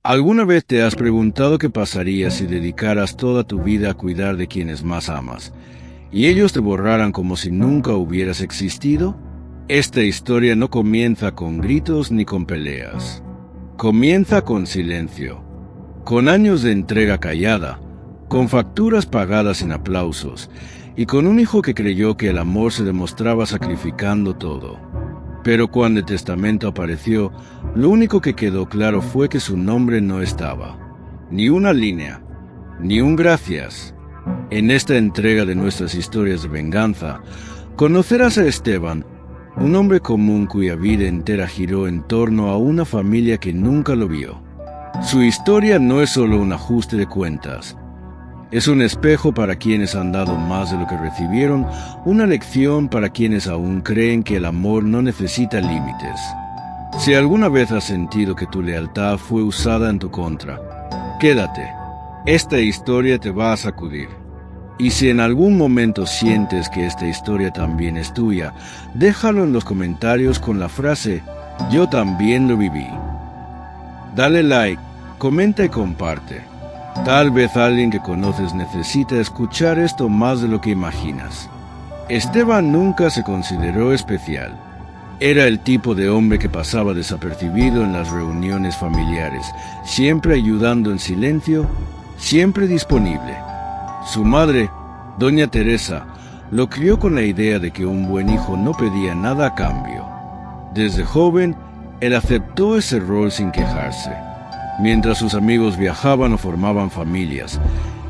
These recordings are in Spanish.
¿Alguna vez te has preguntado qué pasaría si dedicaras toda tu vida a cuidar de quienes más amas, y ellos te borraran como si nunca hubieras existido? Esta historia no comienza con gritos ni con peleas. Comienza con silencio, con años de entrega callada, con facturas pagadas sin aplausos, y con un hijo que creyó que el amor se demostraba sacrificando todo. Pero cuando el testamento apareció, lo único que quedó claro fue que su nombre no estaba. Ni una línea, ni un gracias. En esta entrega de nuestras historias de venganza, conocerás a Esteban, un hombre común cuya vida entera giró en torno a una familia que nunca lo vio. Su historia no es solo un ajuste de cuentas. Es un espejo para quienes han dado más de lo que recibieron, una lección para quienes aún creen que el amor no necesita límites. Si alguna vez has sentido que tu lealtad fue usada en tu contra, quédate. Esta historia te va a sacudir. Y si en algún momento sientes que esta historia también es tuya, déjalo en los comentarios con la frase "Yo también lo viví". Dale like, comenta y comparte. Tal vez alguien que conoces necesita escuchar esto más de lo que imaginas. Esteban nunca se consideró especial. Era el tipo de hombre que pasaba desapercibido en las reuniones familiares, siempre ayudando en silencio, siempre disponible. Su madre, doña Teresa, lo crió con la idea de que un buen hijo no pedía nada a cambio. Desde joven, él aceptó ese rol sin quejarse. Mientras sus amigos viajaban o formaban familias,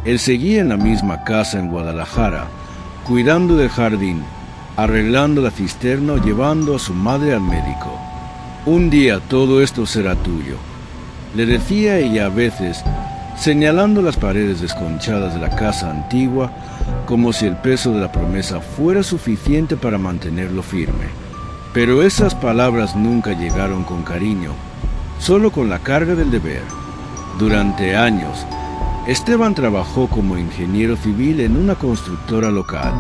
él seguía en la misma casa en Guadalajara, cuidando del jardín, arreglando la cisterna o llevando a su madre al médico. Un día todo esto será tuyo, le decía ella a veces, señalando las paredes desconchadas de la casa antigua, como si el peso de la promesa fuera suficiente para mantenerlo firme. Pero esas palabras nunca llegaron con cariño, solo con la carga del deber. Durante años, Esteban trabajó como ingeniero civil en una constructora local.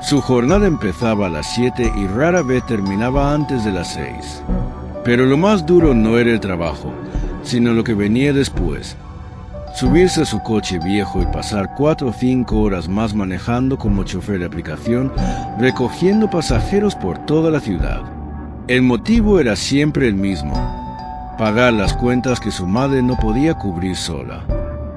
Su jornada empezaba a las 7 y rara vez terminaba antes de las 6. Pero lo más duro no era el trabajo, sino lo que venía después. Subirse a su coche viejo y pasar 4 o 5 horas más manejando como chofer de aplicación, recogiendo pasajeros por toda la ciudad. El motivo era siempre el mismo: pagar las cuentas que su madre no podía cubrir sola.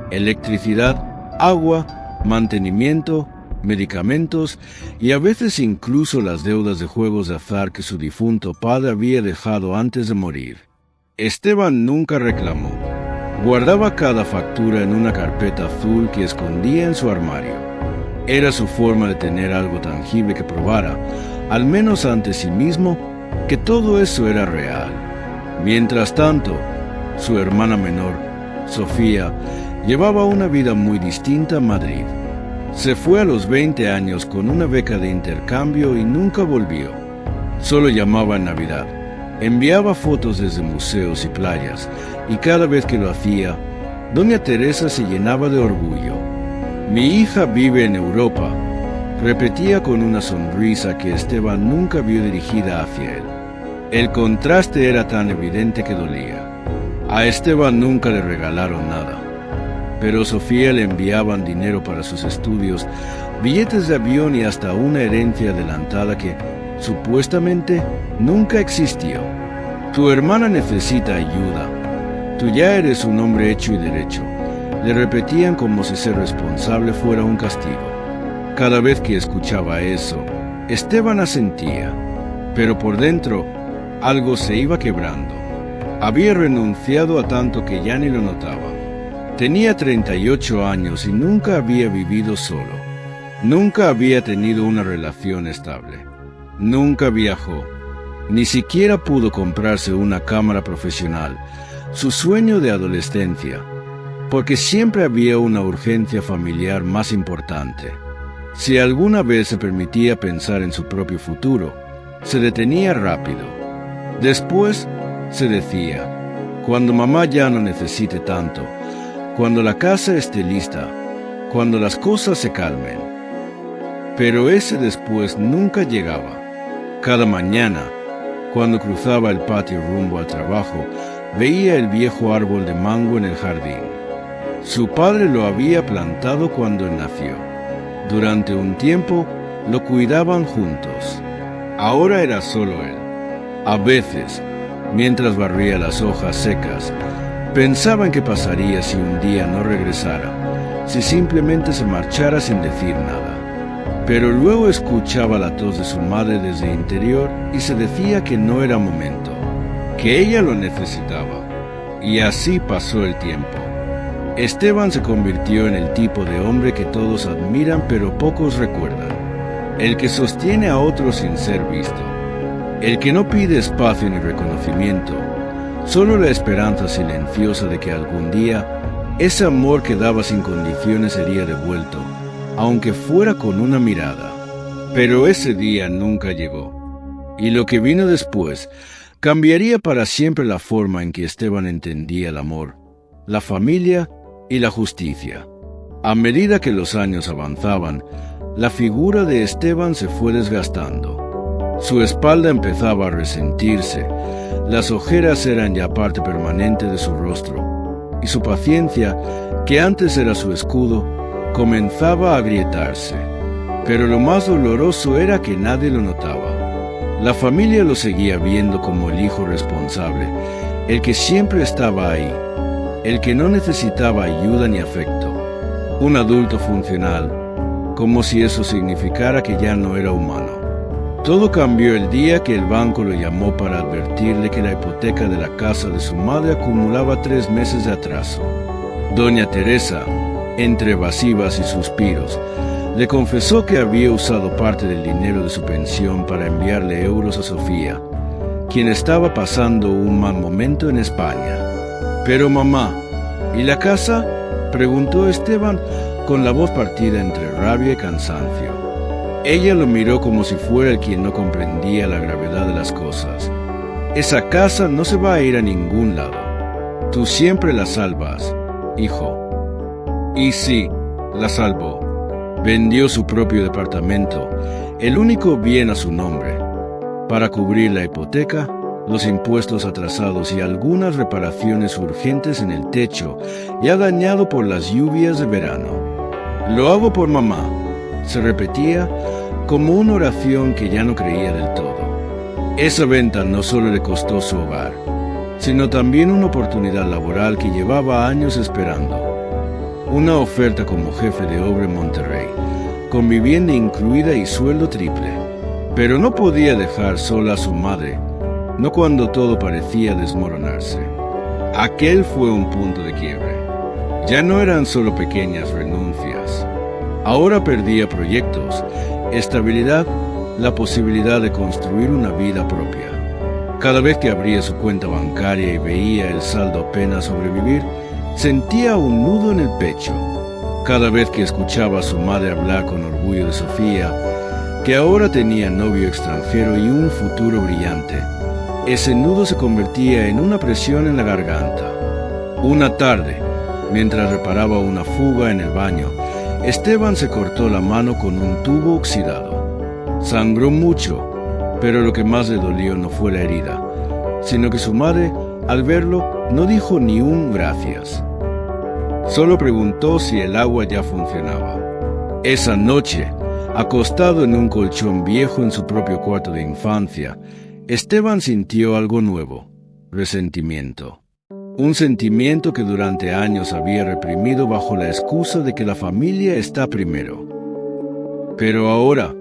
Electricidad, agua, mantenimiento, medicamentos y a veces incluso las deudas de juegos de azar que su difunto padre había dejado antes de morir. Esteban nunca reclamó. Guardaba cada factura en una carpeta azul que escondía en su armario. Era su forma de tener algo tangible que probara, al menos ante sí mismo, que todo eso era real. Mientras tanto, su hermana menor, Sofía, llevaba una vida muy distinta en Madrid. Se fue a los 20 años con una beca de intercambio y nunca volvió. Solo llamaba en Navidad, enviaba fotos desde museos y playas, y cada vez que lo hacía, doña Teresa se llenaba de orgullo. «Mi hija vive en Europa», repetía con una sonrisa que Esteban nunca vio dirigida hacia él. El contraste era tan evidente que dolía. A Esteban nunca le regalaron nada, pero a Sofía le enviaban dinero para sus estudios, billetes de avión y hasta una herencia adelantada que, supuestamente, nunca existió. «Tu hermana necesita ayuda. Tú ya eres un hombre hecho y derecho», le repetían como si ser responsable fuera un castigo. Cada vez que escuchaba eso, Esteban asentía, pero por dentro algo se iba quebrando. Había renunciado a tanto que ya ni lo notaba. Tenía 38 años y nunca había vivido solo. Nunca había tenido una relación estable. Nunca viajó. Ni siquiera pudo comprarse una cámara profesional, su sueño de adolescencia, porque siempre había una urgencia familiar más importante. Si alguna vez se permitía pensar en su propio futuro, se detenía rápido. Después se decía: cuando mamá ya no necesite tanto, cuando la casa esté lista, cuando las cosas se calmen. Pero ese después nunca llegaba. Cada mañana, cuando cruzaba el patio rumbo al trabajo, veía el viejo árbol de mango en el jardín. Su padre lo había plantado cuando él nació. Durante un tiempo lo cuidaban juntos. Ahora era solo él. A veces, mientras barría las hojas secas, pensaba en qué pasaría si un día no regresara, si simplemente se marchara sin decir nada. Pero luego escuchaba la tos de su madre desde el interior y se decía que no era momento, que ella lo necesitaba. Y así pasó el tiempo. Esteban se convirtió en el tipo de hombre que todos admiran pero pocos recuerdan. El que sostiene a otros sin ser visto. El que no pide espacio ni reconocimiento, solo la esperanza silenciosa de que algún día ese amor que daba sin condiciones sería devuelto, aunque fuera con una mirada. Pero ese día nunca llegó. Y lo que vino después cambiaría para siempre la forma en que Esteban entendía el amor, la familia y la justicia. A medida que los años avanzaban, la figura de Esteban se fue desgastando. Su espalda empezaba a resentirse, las ojeras eran ya parte permanente de su rostro, y su paciencia, que antes era su escudo, comenzaba a agrietarse. Pero lo más doloroso era que nadie lo notaba. La familia lo seguía viendo como el hijo responsable, el que siempre estaba ahí, el que no necesitaba ayuda ni afecto, un adulto funcional, como si eso significara que ya no era humano. Todo cambió el día que el banco lo llamó para advertirle que la hipoteca de la casa de su madre acumulaba 3 meses de atraso. Doña Teresa, entre evasivas y suspiros, le confesó que había usado parte del dinero de su pensión para enviarle euros a Sofía, quien estaba pasando un mal momento en España. «Pero mamá, ¿y la casa?», preguntó Esteban con la voz partida entre rabia y cansancio. Ella lo miró como si fuera el quien no comprendía la gravedad de las cosas. «Esa casa no se va a ir a ningún lado. Tú siempre la salvas, hijo». Y sí, la salvó. Vendió su propio departamento, el único bien a su nombre, para cubrir la hipoteca, los impuestos atrasados y algunas reparaciones urgentes en el techo ya dañado por las lluvias de verano. «Lo hago por mamá», se repetía como una oración que ya no creía del todo. Esa venta no solo le costó su hogar, sino también una oportunidad laboral que llevaba años esperando. Una oferta como jefe de obra en Monterrey, con vivienda incluida y sueldo triple. Pero no podía dejar sola a su madre, no cuando todo parecía desmoronarse. Aquel fue un punto de quiebre. Ya no eran solo pequeñas renuncias. Ahora perdía proyectos, estabilidad, la posibilidad de construir una vida propia. Cada vez que abría su cuenta bancaria y veía el saldo apenas sobrevivir, sentía un nudo en el pecho. Cada vez que escuchaba a su madre hablar con orgullo de Sofía, que ahora tenía novio extranjero y un futuro brillante, ese nudo se convertía en una presión en la garganta. Una tarde, mientras reparaba una fuga en el baño, Esteban se cortó la mano con un tubo oxidado. Sangró mucho, pero lo que más le dolió no fue la herida, sino que su madre, al verlo, no dijo ni un gracias. Solo preguntó si el agua ya funcionaba. Esa noche, acostado en un colchón viejo en su propio cuarto de infancia, Esteban sintió algo nuevo: resentimiento. Un sentimiento que durante años había reprimido bajo la excusa de que la familia está primero. Pero ahora,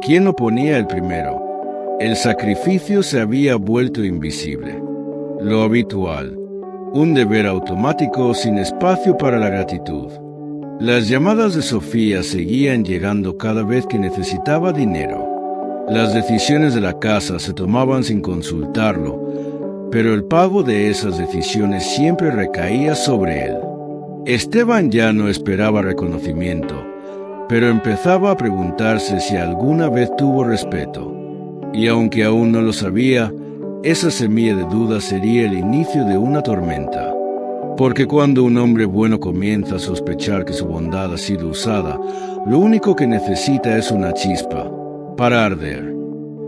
¿quién lo ponía el primero? El sacrificio se había vuelto invisible. Lo habitual, un deber automático sin espacio para la gratitud. Las llamadas de Sofía seguían llegando cada vez que necesitaba dinero. Las decisiones de la casa se tomaban sin consultarlo, pero el pago de esas decisiones siempre recaía sobre él. Esteban ya no esperaba reconocimiento, pero empezaba a preguntarse si alguna vez tuvo respeto. Y aunque aún no lo sabía, esa semilla de duda sería el inicio de una tormenta. Porque cuando un hombre bueno comienza a sospechar que su bondad ha sido usada, lo único que necesita es una chispa para arder.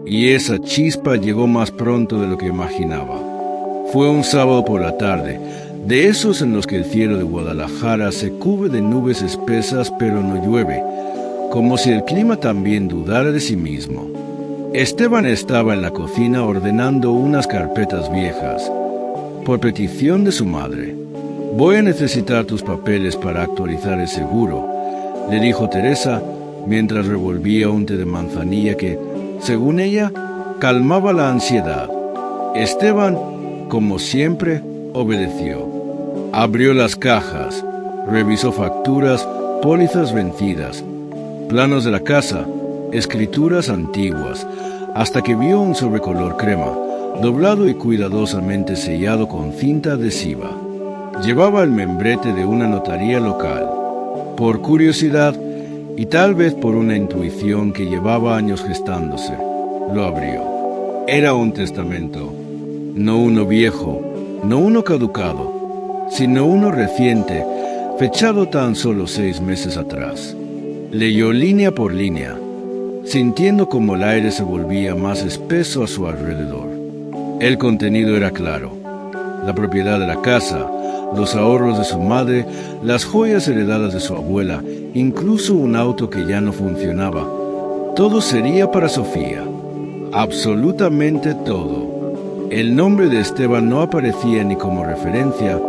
Y esa chispa llegó más pronto de lo que imaginaba. Fue un sábado por la tarde, de esos en los que el cielo de Guadalajara se cubre de nubes espesas pero no llueve, como si el clima también dudara de sí mismo. Esteban estaba en la cocina ordenando unas carpetas viejas, por petición de su madre. «Voy a necesitar tus papeles para actualizar el seguro», le dijo Teresa mientras revolvía un té de manzanilla que, según ella, calmaba la ansiedad. Esteban, como siempre, obedeció. Abrió las cajas, revisó facturas, pólizas vencidas, planos de la casa, escrituras antiguas, hasta que vio un sobrecolor crema, doblado y cuidadosamente sellado con cinta adhesiva. Llevaba el membrete de una notaría local. Por curiosidad, y tal vez por una intuición que llevaba años gestándose, lo abrió. Era un testamento, no uno viejo, no uno caducado, sino uno reciente, fechado tan solo 6 meses atrás. Leyó línea por línea, sintiendo como el aire se volvía más espeso a su alrededor. El contenido era claro: la propiedad de la casa, los ahorros de su madre, las joyas heredadas de su abuela, incluso un auto que ya no funcionaba. Todo sería para Sofía. Absolutamente todo. El nombre de Esteban no aparecía ni como referencia,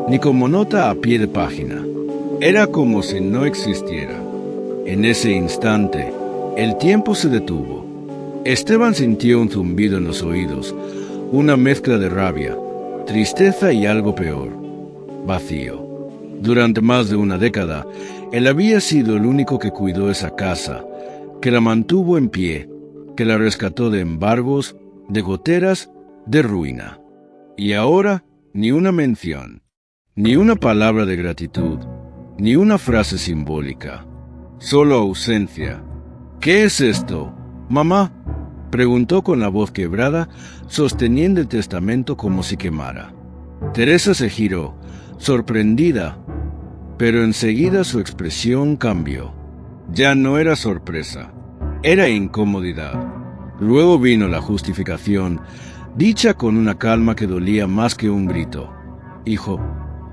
ni como nota a pie de página. Era como si no existiera. En ese instante, el tiempo se detuvo. Esteban sintió un zumbido en los oídos, una mezcla de rabia, tristeza y algo peor: vacío. Durante más de una década, él había sido el único que cuidó esa casa, que la mantuvo en pie, que la rescató de embargos, de goteras, de ruina. Y ahora, ni una mención, ni una palabra de gratitud, ni una frase simbólica. Solo ausencia. «¿Qué es esto, mamá?», preguntó con la voz quebrada, sosteniendo el testamento como si quemara. Teresa se giró, sorprendida, pero enseguida su expresión cambió. Ya no era sorpresa, era incomodidad. Luego vino la justificación, dicha con una calma que dolía más que un grito. «Hijo,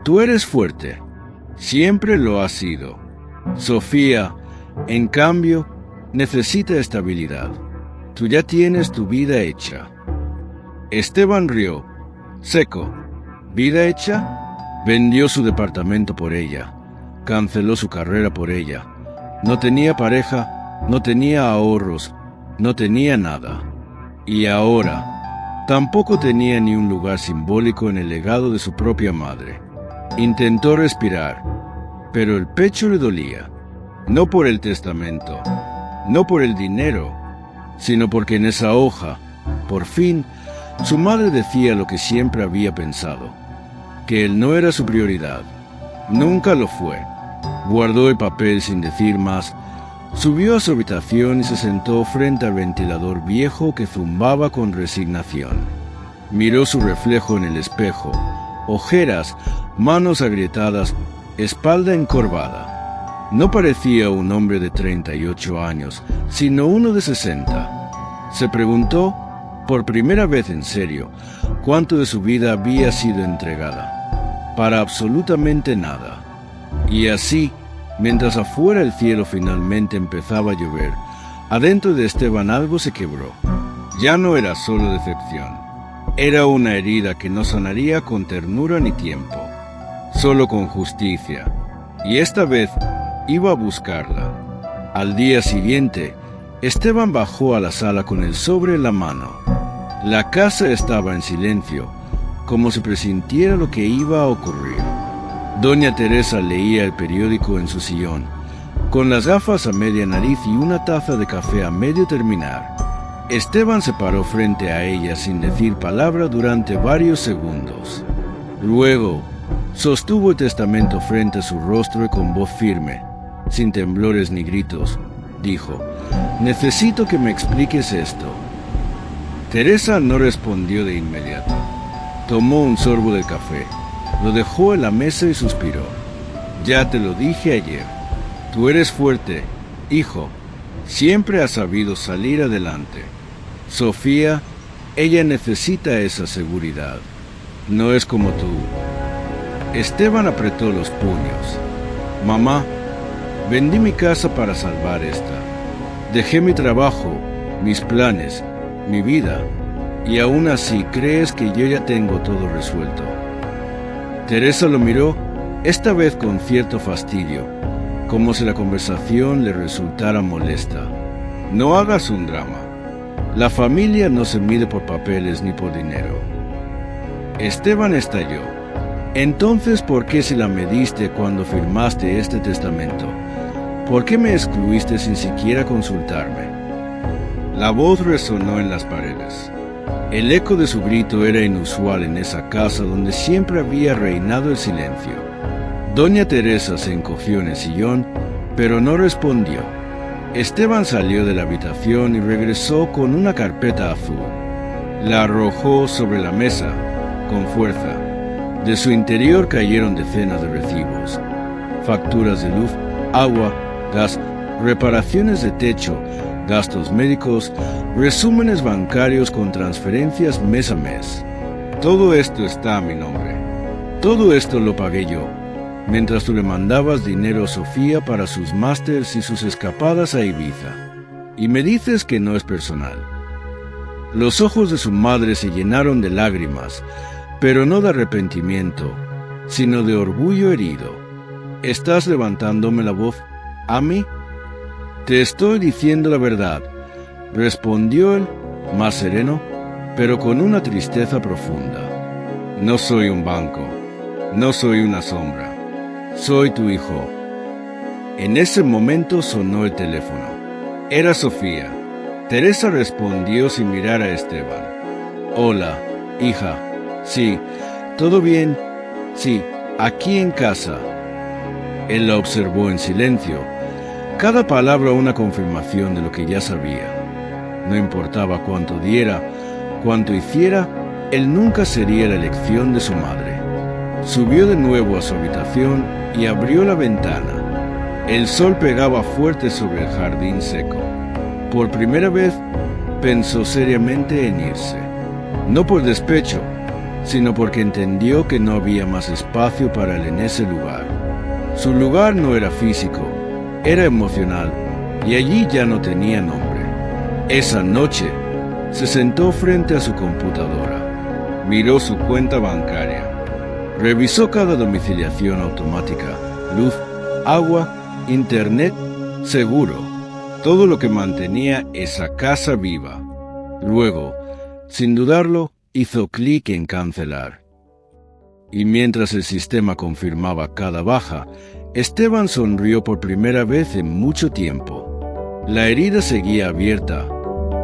tú eres fuerte. Siempre lo has sido. Sofía, en cambio, necesita estabilidad. Tú ya tienes tu vida hecha». Esteban rió, seco. ¿Vida hecha? Vendió su departamento por ella, canceló su carrera por ella. No tenía pareja, no tenía ahorros, no tenía nada. Y ahora, tampoco tenía ni un lugar simbólico en el legado de su propia madre. Intentó respirar, pero el pecho le dolía. No por el testamento, no por el dinero, sino porque en esa hoja, por fin, su madre decía lo que siempre había pensado: que él no era su prioridad. Nunca lo fue. Guardó el papel sin decir más, subió a su habitación y se sentó frente al ventilador viejo que zumbaba con resignación. Miró su reflejo en el espejo: ojeras, manos agrietadas, espalda encorvada. No parecía un hombre de 38 años, sino uno de 60. Se preguntó, por primera vez en serio, cuánto de su vida había sido entregada para absolutamente nada. Y así, mientras afuera el cielo finalmente empezaba a llover, adentro de Esteban algo se quebró. Ya no era solo decepción. Era una herida que no sanaría con ternura ni tiempo, solo con justicia. Y esta vez iba a buscarla. Al día siguiente, Esteban bajó a la sala con el sobre en la mano. La casa estaba en silencio, como si presintiera lo que iba a ocurrir. Doña Teresa leía el periódico en su sillón, con las gafas a media nariz y una taza de café a medio terminar. Esteban se paró frente a ella sin decir palabra durante varios segundos. Luego, sostuvo el testamento frente a su rostro y con voz firme, sin temblores ni gritos, dijo: «Necesito que me expliques esto». Teresa no respondió de inmediato. Tomó un sorbo del café, lo dejó en la mesa y suspiró. «Ya te lo dije ayer. Tú eres fuerte, hijo. Siempre has sabido salir adelante. Sofía, ella necesita esa seguridad. No es como tú. Esteban apretó los puños. Mamá, vendí mi casa para salvar esta. Dejé mi trabajo, mis planes, mi vida, y aún así crees que yo ya tengo todo resuelto. Teresa lo miró, esta vez con cierto fastidio, como si la conversación le resultara molesta. No hagas un drama. La familia no se mide por papeles ni por dinero. Esteban estalló. Entonces, ¿por qué se la mediste cuando firmaste este testamento? ¿Por qué me excluiste sin siquiera consultarme? La voz resonó en las paredes. El eco de su grito era inusual en esa casa donde siempre había reinado el silencio. Doña Teresa se encogió en el sillón, pero no respondió. Esteban salió de la habitación y regresó con una carpeta azul. La arrojó sobre la mesa, con fuerza. De su interior cayeron decenas de recibos. Facturas de luz, agua, gas, reparaciones de techo, gastos médicos, resúmenes bancarios con transferencias mes a mes. Todo esto está a mi nombre. Todo esto lo pagué yo, mientras tú le mandabas dinero a Sofía para sus másters y sus escapadas a Ibiza. Y me dices que no es personal. Los ojos de su madre se llenaron de lágrimas, pero no de arrepentimiento, sino de orgullo herido. ¿Estás levantándome la voz a mí? Te estoy diciendo la verdad, respondió él, más sereno, pero con una tristeza profunda. No soy un banco, no soy una sombra, soy tu hijo. En ese momento sonó el teléfono. Era Sofía. Teresa respondió sin mirar a Esteban. Hola, hija. Sí, ¿todo bien? Sí, aquí en casa. Él la observó en silencio. Cada palabra una confirmación de lo que ya sabía. No importaba cuánto diera, cuánto hiciera, él nunca sería la elección de su madre. Subió de nuevo a su habitación y abrió la ventana. El sol pegaba fuerte sobre el jardín seco. Por primera vez, pensó seriamente en irse. No por despecho, sino porque entendió que no había más espacio para él en ese lugar. Su lugar no era físico, era emocional, y allí ya no tenía nombre. Esa noche, se sentó frente a su computadora, miró su cuenta bancaria, revisó cada domiciliación automática, luz, agua, internet, seguro, todo lo que mantenía esa casa viva. Luego, sin dudarlo, hizo clic en cancelar. Y mientras el sistema confirmaba cada baja, Esteban sonrió por primera vez en mucho tiempo. La herida seguía abierta,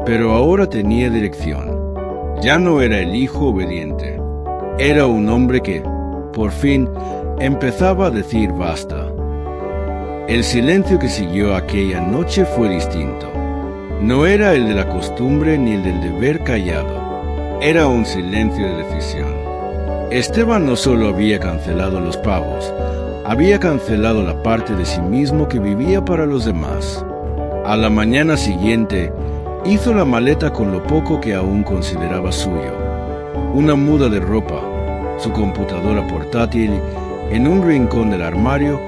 pero ahora tenía dirección. Ya no era el hijo obediente. Era un hombre que, por fin, empezaba a decir basta. El silencio que siguió aquella noche fue distinto. No era el de la costumbre ni el del deber callado. Era un silencio de decisión. Esteban no solo había cancelado los pagos, había cancelado la parte de sí mismo que vivía para los demás. A la mañana siguiente, hizo la maleta con lo poco que aún consideraba suyo. Una muda de ropa, su computadora portátil, en un rincón del armario,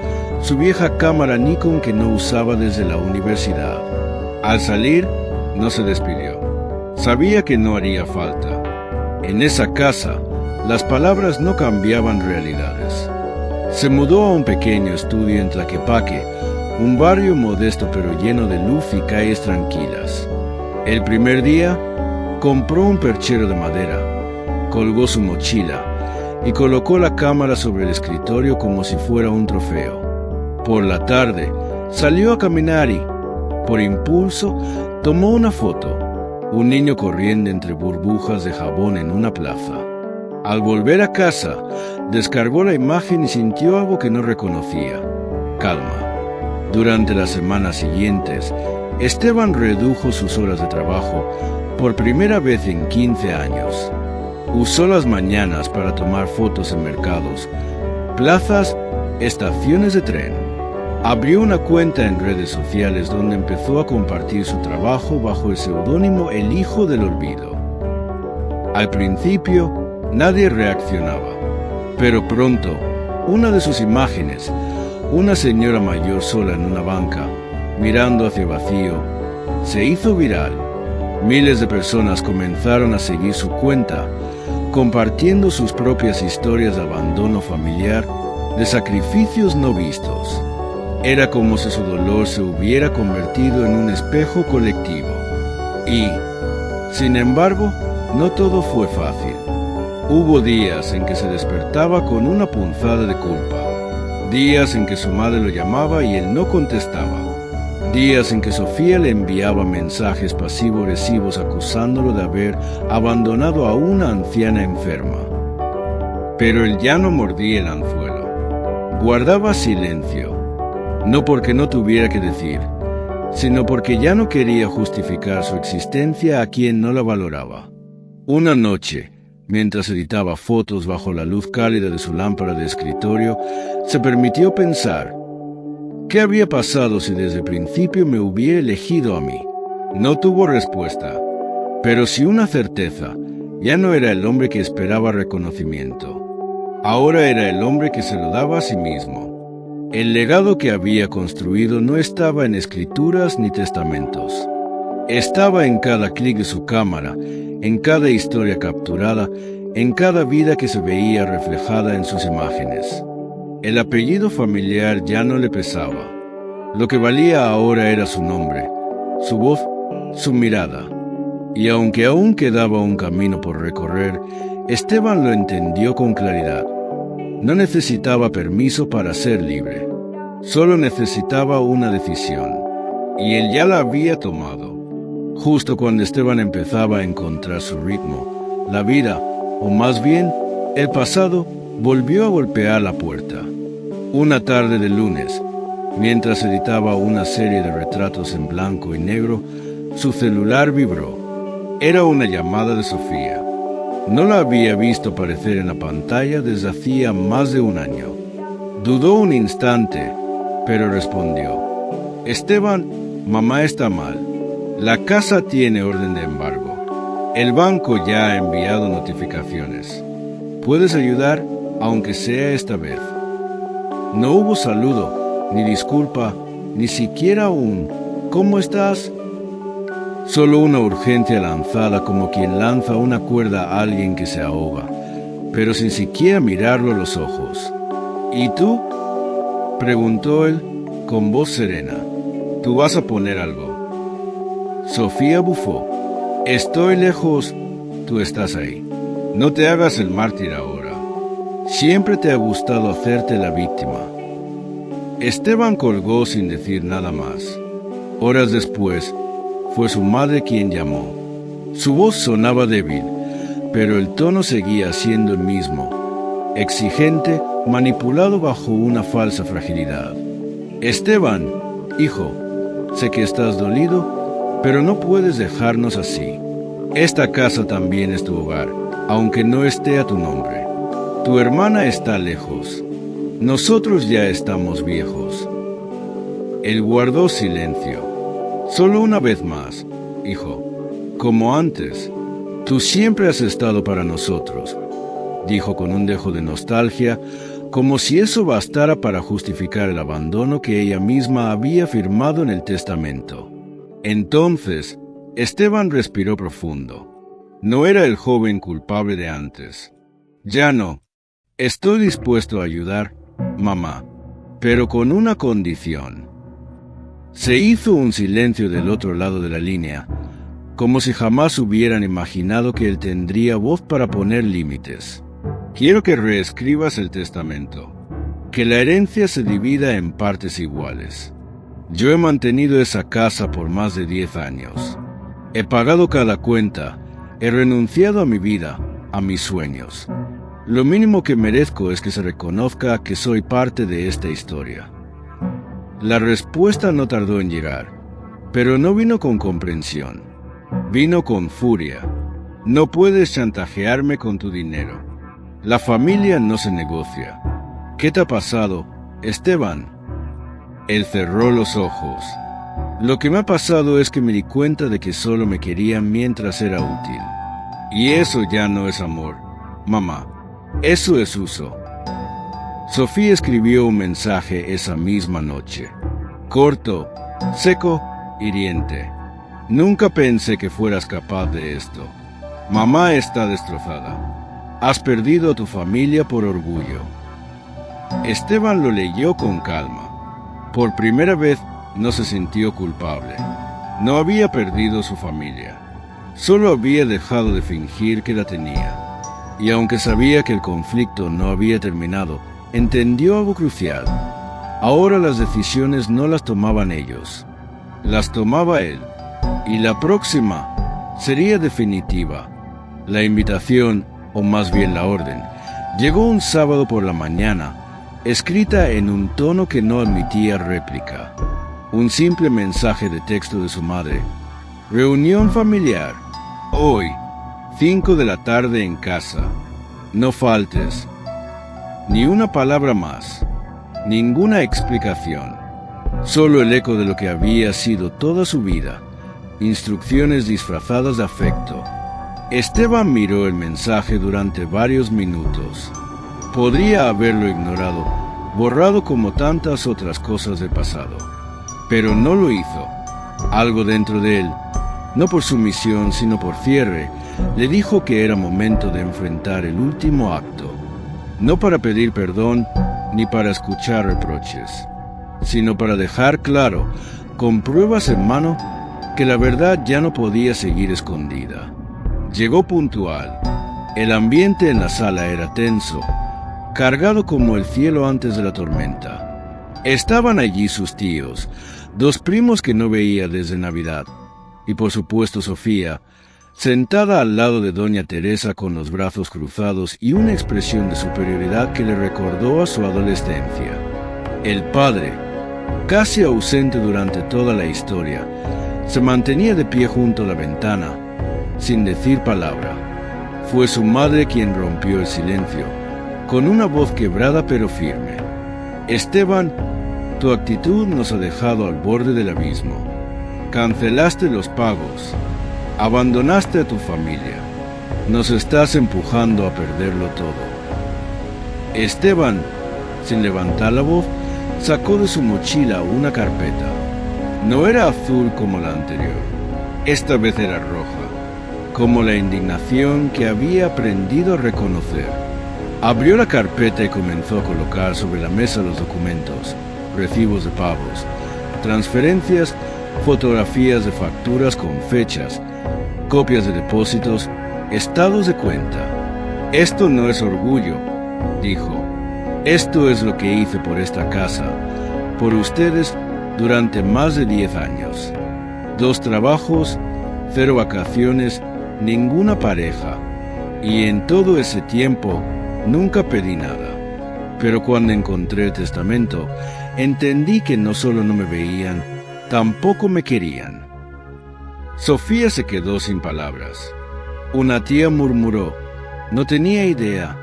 su vieja cámara Nikon que no usaba desde la universidad. Al salir, no se despidió. Sabía que no haría falta. En esa casa, las palabras no cambiaban realidades. Se mudó a un pequeño estudio en Tlaquepaque, un barrio modesto pero lleno de luz y calles tranquilas. El primer día, compró un perchero de madera, colgó su mochila y colocó la cámara sobre el escritorio como si fuera un trofeo. Por la tarde, salió a caminar y, por impulso, tomó una foto. Un niño corriendo entre burbujas de jabón en una plaza. Al volver a casa, descargó la imagen y sintió algo que no reconocía: calma. Durante las semanas siguientes, Esteban redujo sus horas de trabajo por primera vez en 15 años. Usó las mañanas para tomar fotos en mercados, plazas, estaciones de tren. Abrió una cuenta en redes sociales donde empezó a compartir su trabajo bajo el seudónimo El Hijo del Olvido. Al principio, Nadie reaccionaba. Pero pronto, una de sus imágenes, una señora mayor sola en una banca, mirando hacia el vacío, se hizo viral. Miles de personas comenzaron a seguir su cuenta, compartiendo sus propias historias de abandono familiar, de sacrificios no vistos. Era como si su dolor se hubiera convertido en un espejo colectivo. Y, sin embargo, no todo fue fácil. Hubo días en que se despertaba con una punzada de culpa, días en que su madre lo llamaba y él no contestaba, días en que Sofía le enviaba mensajes pasivo-agresivos acusándolo de haber abandonado a una anciana enferma. Pero él ya no mordía el anzuelo, guardaba silencio, no porque no tuviera que decir, sino porque ya no quería justificar su existencia a quien no la valoraba. Una noche, mientras editaba fotos bajo la luz cálida de su lámpara de escritorio, se permitió pensar: ¿qué habría pasado si desde el principio me hubiera elegido a mí? No tuvo respuesta, pero sí una certeza: ya no era el hombre que esperaba reconocimiento. Ahora era el hombre que se lo daba a sí mismo. El legado que había construido no estaba en escrituras ni testamentos. Estaba en cada clic de su cámara, en cada historia capturada, en cada vida que se veía reflejada en sus imágenes. El apellido familiar ya no le pesaba. Lo que valía ahora era su nombre, su voz, su mirada. Y aunque aún quedaba un camino por recorrer, Esteban lo entendió con claridad. No necesitaba permiso para ser libre. Solo necesitaba una decisión. Y él ya la había tomado. Justo cuando Esteban empezaba a encontrar su ritmo, la vida, o más bien, el pasado, volvió a golpear la puerta. Una tarde de lunes, mientras editaba una serie de retratos en blanco y negro, su celular vibró. Era una llamada de Sofía. No la había visto aparecer en la pantalla desde hacía más de un año. Dudó un instante, pero respondió: Esteban, mamá está mal. La casa tiene orden de embargo. El banco ya ha enviado notificaciones. ¿Puedes ayudar, aunque sea esta vez? No hubo saludo, ni disculpa, ni siquiera un ¿cómo estás? Solo una urgencia lanzada como quien lanza una cuerda a alguien que se ahoga, pero sin siquiera mirarlo a los ojos. ¿Y tú?, preguntó él con voz serena. ¿Tú vas a poner algo? Sofía bufó. Estoy lejos, tú estás ahí. No te hagas el mártir ahora. Siempre te ha gustado hacerte la víctima. Esteban colgó sin decir nada más. Horas después, fue su madre quien llamó. Su voz sonaba débil, pero el tono seguía siendo el mismo, exigente, manipulado bajo una falsa fragilidad. Esteban, hijo, sé que estás dolido, pero no puedes dejarnos así. Esta casa también es tu hogar, aunque no esté a tu nombre. Tu hermana está lejos. Nosotros ya estamos viejos. Él guardó silencio. Solo una vez más, hijo, como antes, tú siempre has estado para nosotros, dijo con un dejo de nostalgia, como si eso bastara para justificar el abandono que ella misma había firmado en el testamento. Entonces, Esteban respiró profundo. No era el joven culpable de antes. Ya no. Estoy dispuesto a ayudar, mamá, pero con una condición. Se hizo un silencio del otro lado de la línea, como si jamás hubieran imaginado que él tendría voz para poner límites. Quiero que reescribas el testamento, que la herencia se divida en partes iguales. Yo he mantenido esa casa por más de 10 años. He pagado cada cuenta, he renunciado a mi vida, a mis sueños. Lo mínimo que merezco es que se reconozca que soy parte de esta historia. La respuesta no tardó en llegar, pero no vino con comprensión. Vino con furia. No puedes chantajearme con tu dinero. La familia no se negocia. ¿Qué te ha pasado, Esteban? Él cerró los ojos. Lo que me ha pasado es que me di cuenta de que solo me querían mientras era útil. Y eso ya no es amor. Mamá, eso es uso. Sofía escribió un mensaje esa misma noche. Corto, seco, hiriente. Nunca pensé que fueras capaz de esto. Mamá está destrozada. Has perdido a tu familia por orgullo. Esteban lo leyó con calma. Por primera vez no se sintió culpable. No había perdido su familia. Solo había dejado de fingir que la tenía. Y aunque sabía que el conflicto no había terminado, entendió algo crucial. Ahora las decisiones no las tomaban ellos. Las tomaba él. Y la próxima sería definitiva. La invitación, o más bien la orden, llegó un sábado por la mañana, escrita en un tono que no admitía réplica. Un simple mensaje de texto de su madre. Reunión familiar. Hoy, 5 de la tarde en casa. No faltes. Ni una palabra más. Ninguna explicación. Solo el eco de lo que había sido toda su vida. Instrucciones disfrazadas de afecto. Esteban miró el mensaje durante varios minutos. Podría haberlo ignorado, borrado como tantas otras cosas del pasado. Pero no lo hizo. Algo dentro de él, no por sumisión sino por cierre, le dijo que era momento de enfrentar el último acto. No para pedir perdón ni para escuchar reproches, sino para dejar claro, con pruebas en mano, que la verdad ya no podía seguir escondida. Llegó puntual. El ambiente en la sala era tenso, cargado como el cielo antes de la tormenta. Estaban allí sus tíos, 2 primos que no veía desde Navidad, y por supuesto Sofía, sentada al lado de doña Teresa con los brazos cruzados y una expresión de superioridad que le recordó a su adolescencia. El padre, casi ausente durante toda la historia, se mantenía de pie junto a la ventana, sin decir palabra. Fue su madre quien rompió el silencio, con una voz quebrada pero firme. Esteban, tu actitud nos ha dejado al borde del abismo. Cancelaste los pagos. Abandonaste a tu familia. Nos estás empujando a perderlo todo. Esteban, sin levantar la voz, sacó de su mochila una carpeta. No era azul como la anterior. Esta vez era roja, como la indignación que había aprendido a reconocer. Abrió la carpeta y comenzó a colocar sobre la mesa los documentos, recibos de pagos, transferencias, fotografías de facturas con fechas, copias de depósitos, estados de cuenta. Esto no es orgullo, dijo. Esto es lo que hice por esta casa, por ustedes durante más de 10 años. 2 trabajos, 0 vacaciones, ninguna pareja. Y en todo ese tiempo nunca pedí nada. Pero cuando encontré el testamento, entendí que no solo no me veían, tampoco me querían. Sofía se quedó sin palabras. Una tía murmuró, no tenía idea.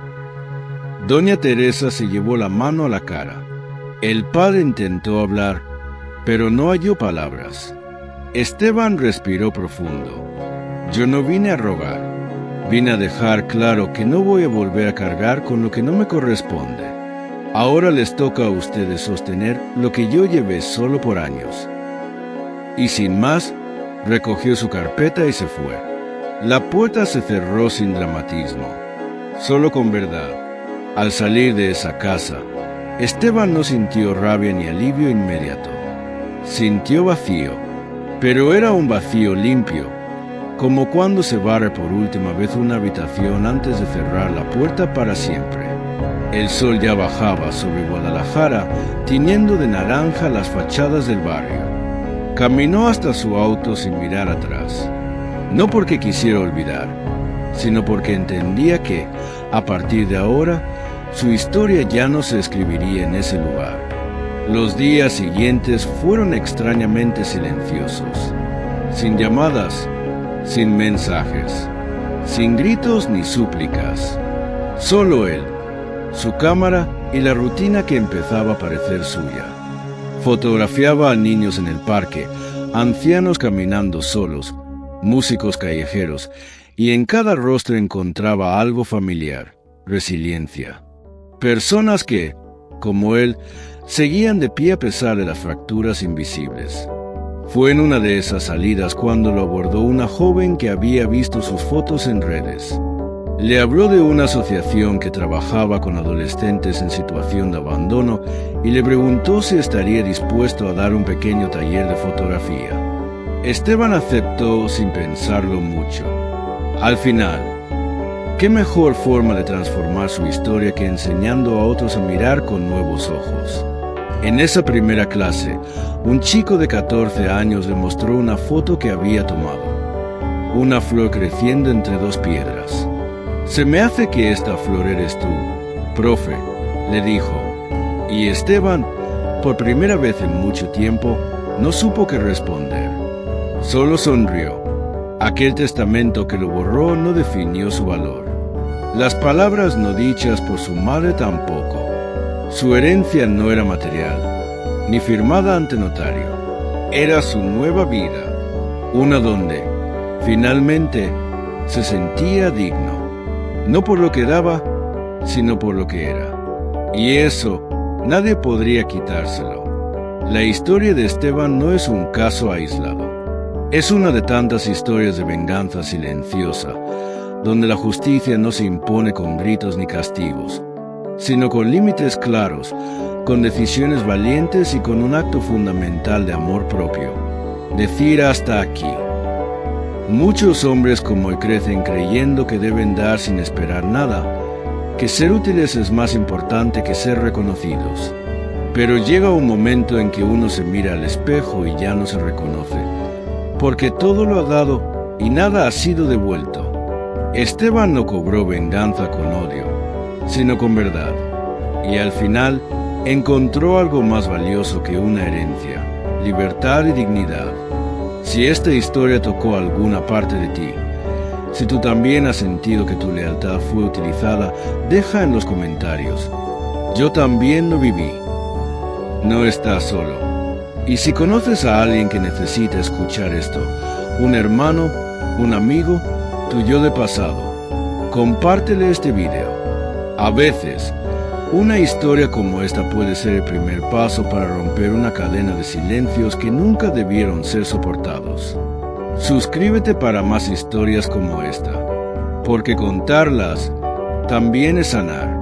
Doña Teresa se llevó la mano a la cara. El padre intentó hablar, pero no halló palabras. Esteban respiró profundo. Yo no vine a rogar. Vine a dejar claro que no voy a volver a cargar con lo que no me corresponde. Ahora les toca a ustedes sostener lo que yo llevé solo por años. Y sin más, recogió su carpeta y se fue. La puerta se cerró sin dramatismo, solo con verdad. Al salir de esa casa, Esteban no sintió rabia ni alivio inmediato. Sintió vacío, pero era un vacío limpio, como cuando se barre por última vez una habitación antes de cerrar la puerta para siempre. El sol ya bajaba sobre Guadalajara, tiñendo de naranja las fachadas del barrio. Caminó hasta su auto sin mirar atrás, no porque quisiera olvidar, sino porque entendía que, a partir de ahora, su historia ya no se escribiría en ese lugar. Los días siguientes fueron extrañamente silenciosos, sin llamadas, sin mensajes, sin gritos ni súplicas. Solo él, su cámara y la rutina que empezaba a parecer suya. Fotografiaba a niños en el parque, ancianos caminando solos, músicos callejeros, y en cada rostro encontraba algo familiar: resiliencia. Personas que, como él, seguían de pie a pesar de las fracturas invisibles. Fue en una de esas salidas cuando lo abordó una joven que había visto sus fotos en redes. Le habló de una asociación que trabajaba con adolescentes en situación de abandono y le preguntó si estaría dispuesto a dar un pequeño taller de fotografía. Esteban aceptó sin pensarlo mucho. Al final, ¿qué mejor forma de transformar su historia que enseñando a otros a mirar con nuevos ojos? En esa primera clase, un chico de 14 años le mostró una foto que había tomado. Una flor creciendo entre dos piedras. «Se me hace que esta flor eres tú, profe», le dijo. Y Esteban, por primera vez en mucho tiempo, no supo qué responder. Solo sonrió. Aquel testamento que lo borró no definió su valor. Las palabras no dichas por su madre tampoco. Su herencia no era material, ni firmada ante notario. Era su nueva vida, una donde, finalmente, se sentía digno. No por lo que daba, sino por lo que era. Y eso, nadie podría quitárselo. La historia de Esteban no es un caso aislado. Es una de tantas historias de venganza silenciosa, donde la justicia no se impone con gritos ni castigos, sino con límites claros, con decisiones valientes y con un acto fundamental de amor propio. Decir hasta aquí. Muchos hombres como él crecen creyendo que deben dar sin esperar nada, que ser útiles es más importante que ser reconocidos. Pero llega un momento en que uno se mira al espejo y ya no se reconoce, porque todo lo ha dado y nada ha sido devuelto. Esteban no cobró venganza con odio, sino con verdad, y al final encontró algo más valioso que una herencia: libertad y dignidad. Si esta historia tocó alguna parte de ti, si tú también has sentido que tu lealtad fue utilizada, deja en los comentarios. Yo también lo viví. No estás solo. Y si conoces a alguien que necesita escuchar esto, un hermano, un amigo, tu yo de pasado, compártele este video. A veces, una historia como esta puede ser el primer paso para romper una cadena de silencios que nunca debieron ser soportados. Suscríbete para más historias como esta, porque contarlas también es sanar.